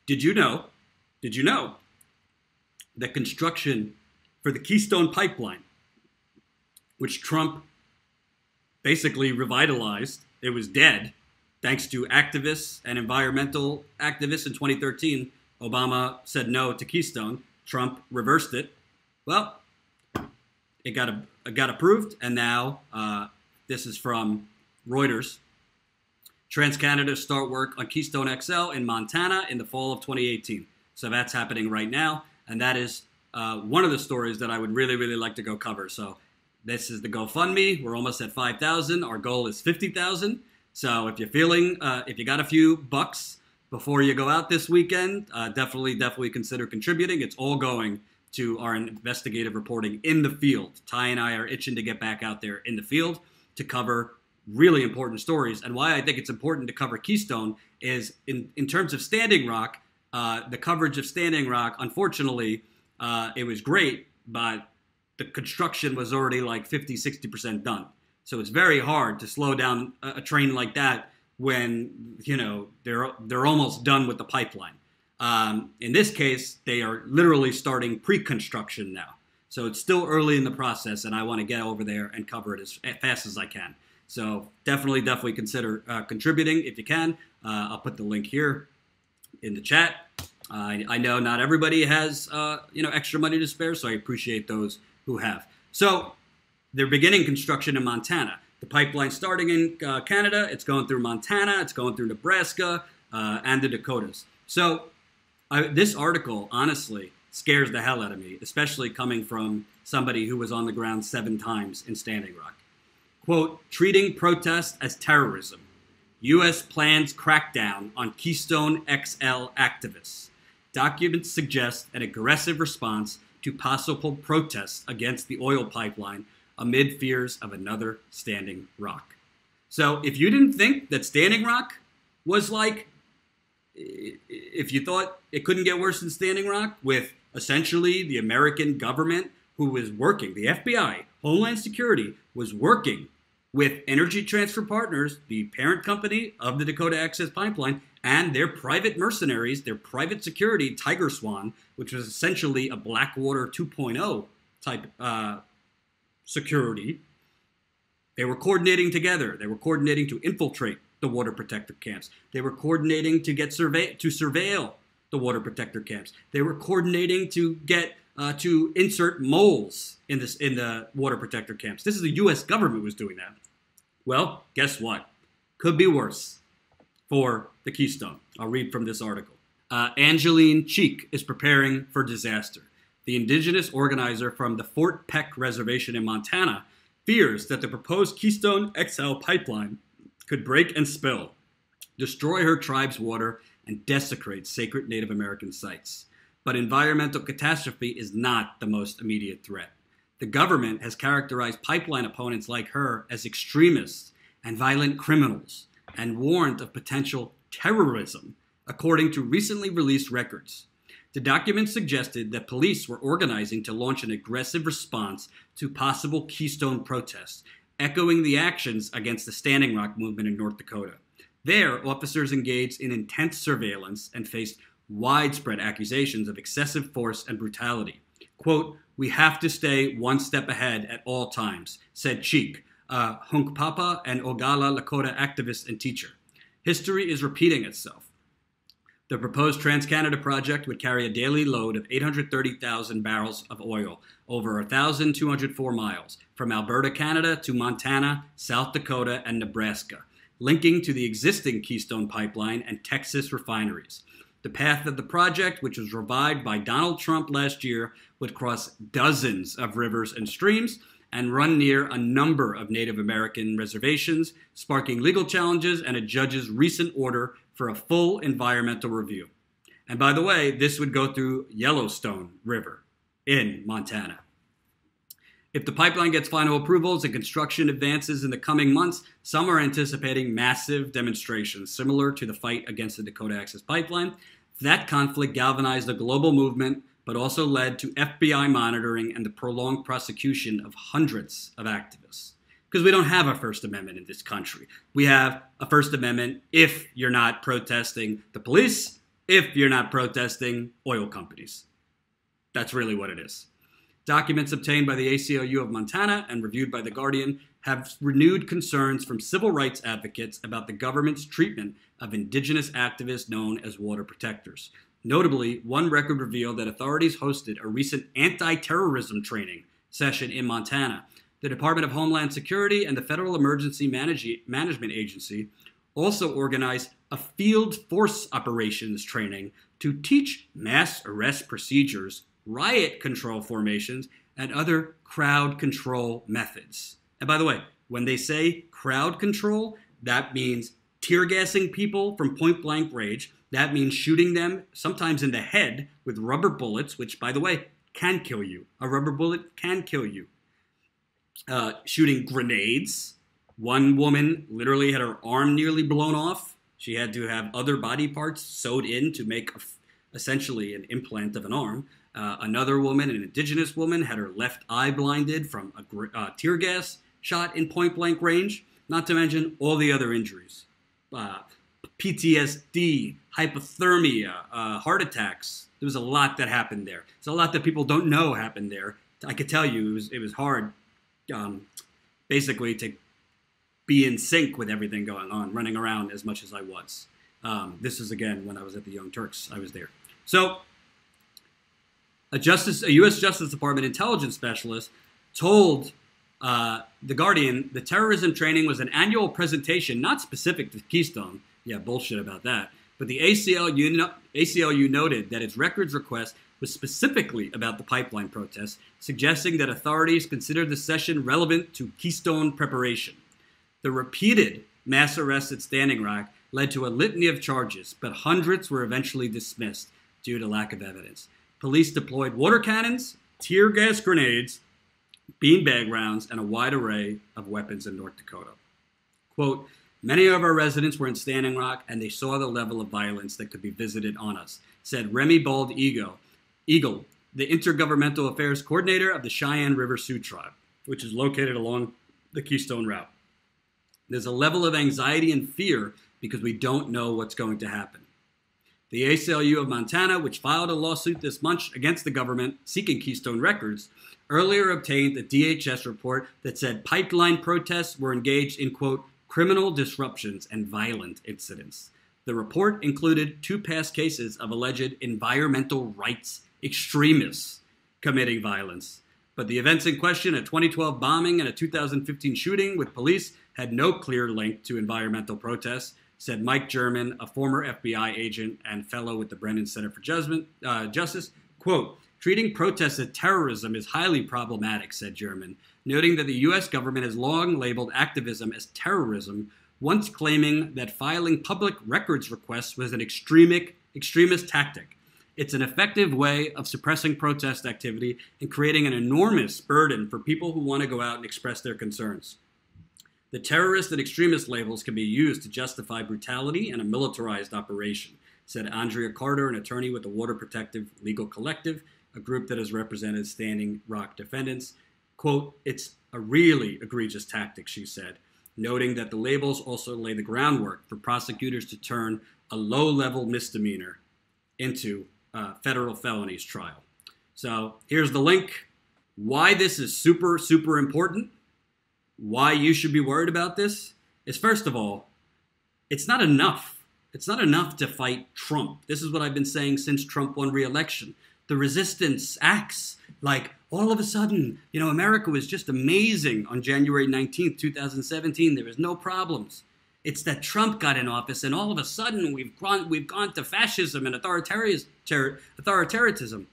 Did you know? Did you know that construction for the Keystone pipeline, which Trump basically revitalized, it was dead thanks to activists and environmental activists in 2013. Obama said no to Keystone. Trump reversed it. Well, it got approved, and now this is from Reuters. TransCanada start work on Keystone XL in Montana in the fall of 2018. So that's happening right now, and that is one of the stories that I would really, really like to go cover. So this is the GoFundMe. We're almost at 5,000. Our goal is 50,000. So if you're feeling, if you got a few bucks before you go out this weekend, definitely consider contributing. It's all going to our investigative reporting in the field. Ty and I are itching to get back out there in the field to cover really important stories. And why I think it's important to cover Keystone is in terms of Standing Rock, the coverage of Standing Rock, unfortunately, it was great, but the construction was already like 50, 60% done. So it's very hard to slow down a train like that when, you know, they're almost done with the pipeline. In this case, they are literally starting pre-construction now. So it's still early in the process, and I want to get over there and cover it as fast as I can. So definitely consider contributing if you can. I'll put the link here in the chat. I know not everybody has extra money to spare, so I appreciate those who have. So they're beginning construction in Montana. The pipeline starting in Canada, it's going through Montana, it's going through Nebraska, and the Dakotas. So this article, honestly, scares the hell out of me, especially coming from somebody who was on the ground 7 times in Standing Rock. Quote, treating protest as terrorism. U.S. plans crackdown on Keystone XL activists. Documents suggest an aggressive response to possible protests against the oil pipeline amid fears of another Standing Rock. So if you didn't think that Standing Rock was like, if you thought it couldn't get worse than Standing Rock, with essentially the American government who was working, the FBI, Homeland Security, was working with Energy Transfer Partners, the parent company of the Dakota Access Pipeline, and their private mercenaries, their private security, Tiger Swan, which was essentially a Blackwater 2.0 type security. They were coordinating together. They were coordinating to infiltrate the water protector camps. They were coordinating to get surveil the water protector camps. They were coordinating to get to insert moles in the water protector camps. This is the U.S. government was doing that. Well, guess what? Could be worse for the Keystone. I'll read from this article. Angeline Cheek is preparing for disaster. The indigenous organizer from the Fort Peck Reservation in Montana fears that the proposed Keystone XL pipeline could break and spill, destroy her tribe's water, and desecrate sacred Native American sites. But environmental catastrophe is not the most immediate threat. The government has characterized pipeline opponents like her as extremists and violent criminals and warned of potential terrorism, according to recently released records. The documents suggested that police were organizing to launch an aggressive response to possible Keystone protests, echoing the actions against the Standing Rock movement in North Dakota. There, officers engaged in intense surveillance and faced widespread accusations of excessive force and brutality. Quote, we have to stay one step ahead at all times, said Cheek, a Hunkpapa and Oglala Lakota activist and teacher. History is repeating itself. The proposed TransCanada project would carry a daily load of 830,000 barrels of oil over 1,204 miles from Alberta, Canada to Montana, South Dakota, and Nebraska, linking to the existing Keystone pipeline and Texas refineries. The path of the project, which was revived by Donald Trump last year, would cross dozens of rivers and streams and run near a number of Native American reservations, sparking legal challenges and a judge's recent order for a full environmental review. And by the way, this would go through Yellowstone River in Montana. If the pipeline gets final approvals and construction advances in the coming months, some are anticipating massive demonstrations similar to the fight against the Dakota Access Pipeline. That conflict galvanized a global movement, but also led to FBI monitoring and the prolonged prosecution of hundreds of activists. Because we don't have a First Amendment in this country. We have a First Amendment if you're not protesting the police if you're not protesting oil companies. That's really what it is. Documents obtained by the ACLU of Montana and reviewed by The Guardian have renewed concerns from civil rights advocates about the government's treatment of indigenous activists known as water protectors. Notably, one record revealed that authorities hosted a recent anti-terrorism training session in Montana. The Department of Homeland Security and the Federal Emergency Management Agency also organized a field force operations training to teach mass arrest procedures, riot control formations, and other crowd control methods. And by the way, when they say crowd control, that means tear gassing people from point blank range. That means shooting them sometimes in the head with rubber bullets, which, by the way, can kill you. A rubber bullet can kill you. Shooting grenades. One woman literally had her arm nearly blown off. She had to have other body parts sewed in to make essentially an implant of an arm. Another woman, an indigenous woman, had her left eye blinded from a tear gas shot in point blank range, not to mention all the other injuries. PTSD, hypothermia, heart attacks. There was a lot that happened there. There's a lot that people don't know happened there. I could tell you it was hard basically to be in sync with everything going on, running around as much as I was. This is, again, when I was at the Young Turks. I was there. So a U.S. Justice Department intelligence specialist told The Guardian the terrorism training was an annual presentation not specific to Keystone. Yeah, bullshit about that. But the ACLU noted that its records request was specifically about the pipeline protests, suggesting that authorities considered the session relevant to Keystone preparation. The repeated mass arrests at Standing Rock led to a litany of charges, but hundreds were eventually dismissed due to lack of evidence. Police deployed water cannons, tear gas grenades, beanbag rounds, and a wide array of weapons in North Dakota. Quote, "Many of our residents were in Standing Rock, and they saw the level of violence that could be visited on us," said Remy Bald Eagle, the Intergovernmental Affairs Coordinator of the Cheyenne River Sioux Tribe, which is located along the Keystone Route. "There's a level of anxiety and fear because we don't know what's going to happen." The ACLU of Montana, which filed a lawsuit this month against the government seeking Keystone records, earlier obtained a DHS report that said pipeline protests were engaged in, quote, criminal disruptions and violent incidents. The report included 2 past cases of alleged environmental rights extremists committing violence. But the events in question, a 2012 bombing and a 2015 shooting with police, had no clear link to environmental protests, said Mike German, a former FBI agent and fellow with the Brennan Center for Justice. Quote, "Treating protests as terrorism is highly problematic," said German, noting that the U.S. government has long labeled activism as terrorism, once claiming that filing public records requests was an extremist tactic. "It's an effective way of suppressing protest activity and creating an enormous burden for people who want to go out and express their concerns. The terrorist and extremist labels can be used to justify brutality and a militarized operation," said Andrea Carter, an attorney with the Water Protective Legal Collective, a group that has represented Standing Rock defendants. Quote, "It's a really egregious tactic," she said, noting that the labels also lay the groundwork for prosecutors to turn a low-level misdemeanor into federal felonies trial. So here's the link. Why this is super, super important, why you should be worried about this, is first of all, it's not enough. It's not enough to fight Trump. This is what I've been saying since Trump won re-election. The resistance acts like all of a sudden, America was just amazing on January 19th, 2017. There was no problems. It's that Trump got in office, and all of a sudden we've gone to fascism and authoritarianism.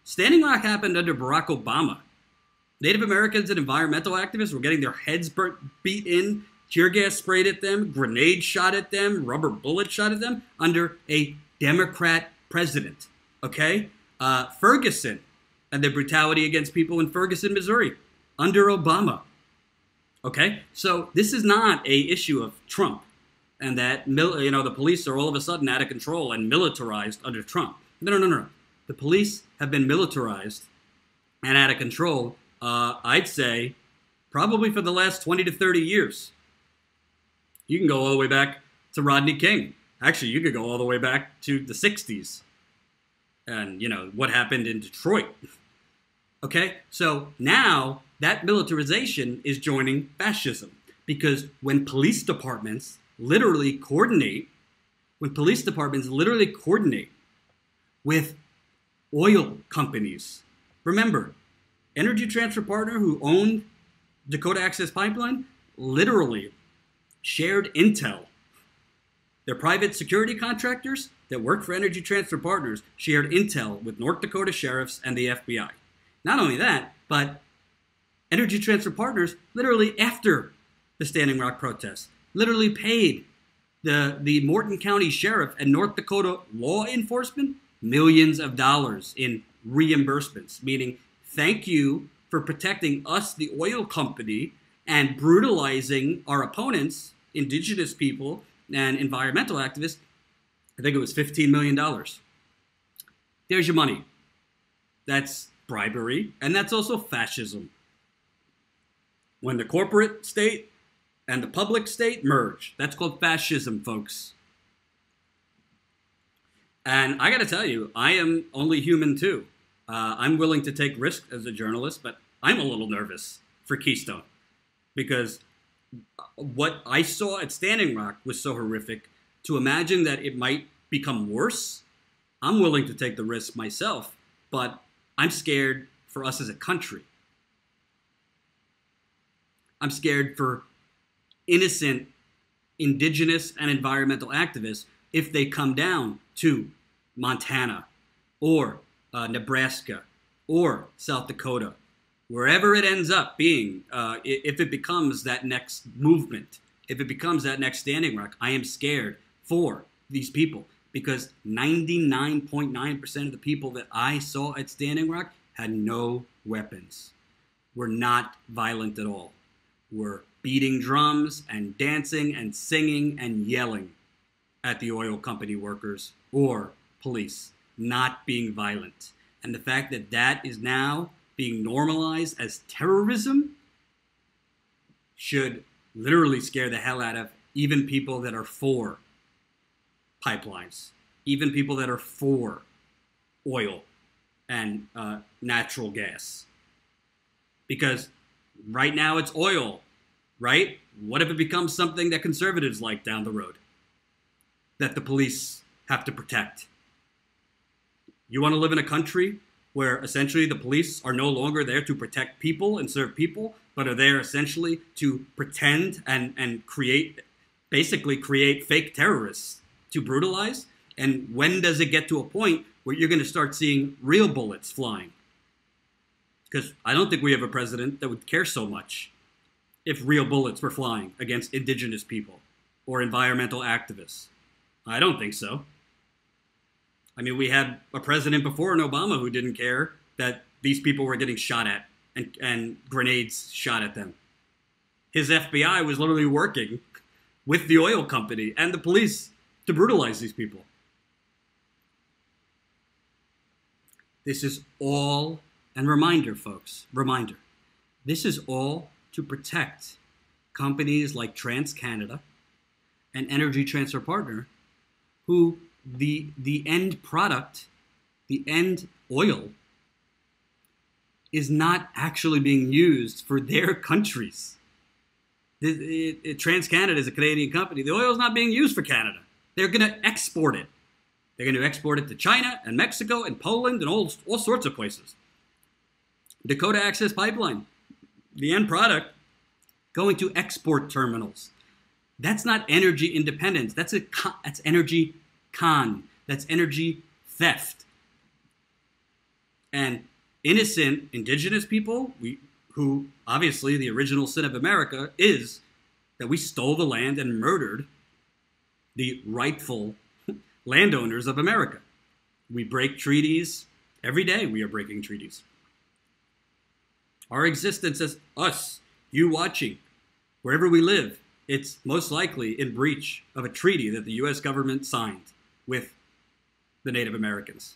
Standing Rock happened under Barack Obama. Native Americans and environmental activists were getting their heads beat in, tear gas sprayed at them, grenades shot at them, rubber bullets shot at them under a Democrat president. Okay? Ferguson and the brutality against people in Ferguson, Missouri, under Obama. Okay? So this is not a issue of Trump and that, the police are all of a sudden out of control and militarized under Trump. No. The police have been militarized and out of control, I'd say, probably for the last 20 to 30 years. You can go all the way back to Rodney King. Actually, you could go all the way back to the 60s and, you know, what happened in Detroit. Okay, so now that militarization is joining fascism, because when police departments literally coordinate with oil companies. Remember, Energy Transfer Partner, who owned Dakota Access Pipeline, literally shared intel. Their private security contractors that worked for Energy Transfer Partners shared intel with North Dakota sheriffs and the FBI. Not only that, but Energy Transfer Partners, literally after the Standing Rock protests, literally paid the Morton County Sheriff and North Dakota law enforcement millions of dollars in reimbursements, meaning thank you for protecting us, the oil company, and brutalizing our opponents, indigenous people and environmental activists. I think it was $15 million. There's your money. That's bribery, and that's also fascism. When the corporate state and the public state merge, that's called fascism, folks. And I got to tell you, I am only human too. I'm willing to take risks as a journalist, but I'm a little nervous for Keystone because what I saw at Standing Rock was so horrific. To imagine that it might become worse, I'm willing to take the risk myself, but I'm scared for us as a country. I'm scared for innocent indigenous and environmental activists if they come down to Montana or Nebraska or South Dakota, wherever it ends up being, if it becomes that next movement, if it becomes that next Standing Rock, I am scared for these people because 99.9% of the people that I saw at Standing Rock had no weapons, were not violent at all, were beating drums and dancing and singing and yelling at the oil company workers or police, not being violent. And the fact that that is now being normalized as terrorism should literally scare the hell out of even people that are for pipelines, even people that are for oil and natural gas. Because right now it's oil, right? What if it becomes something that conservatives like down the road, that the police have to protect? You want to live in a country where essentially the police are no longer there to protect people and serve people, but are there essentially to pretend and basically create fake terrorists to brutalize? And when does it get to a point where you're going to start seeing real bullets flying? Because I don't think we have a president that would care so much if real bullets were flying against indigenous people or environmental activists. I don't think so. I mean, we had a president before in Obama who didn't care that these people were getting shot at and grenades shot at them. His FBI was literally working with the oil company and the police to brutalize these people. This is all, and reminder, folks, reminder, this is all to protect companies like TransCanada and Energy Transfer Partner, who the end product, the end oil, is not actually being used for their countries. TransCanada is a Canadian company. The oil is not being used for Canada. They're going to export it. They're going to export it to China and Mexico and Poland and all sorts of places. Dakota Access Pipeline, the end product, going to export terminals. That's not energy independence. That's energy con. That's energy theft. And innocent indigenous people, who obviously the original sin of America is that we stole the land and murdered the rightful landowners of America. We break treaties. Every day we are breaking treaties. Our existence as us, you watching, wherever we live, it's most likely in breach of a treaty that the U.S. government signed with the Native Americans.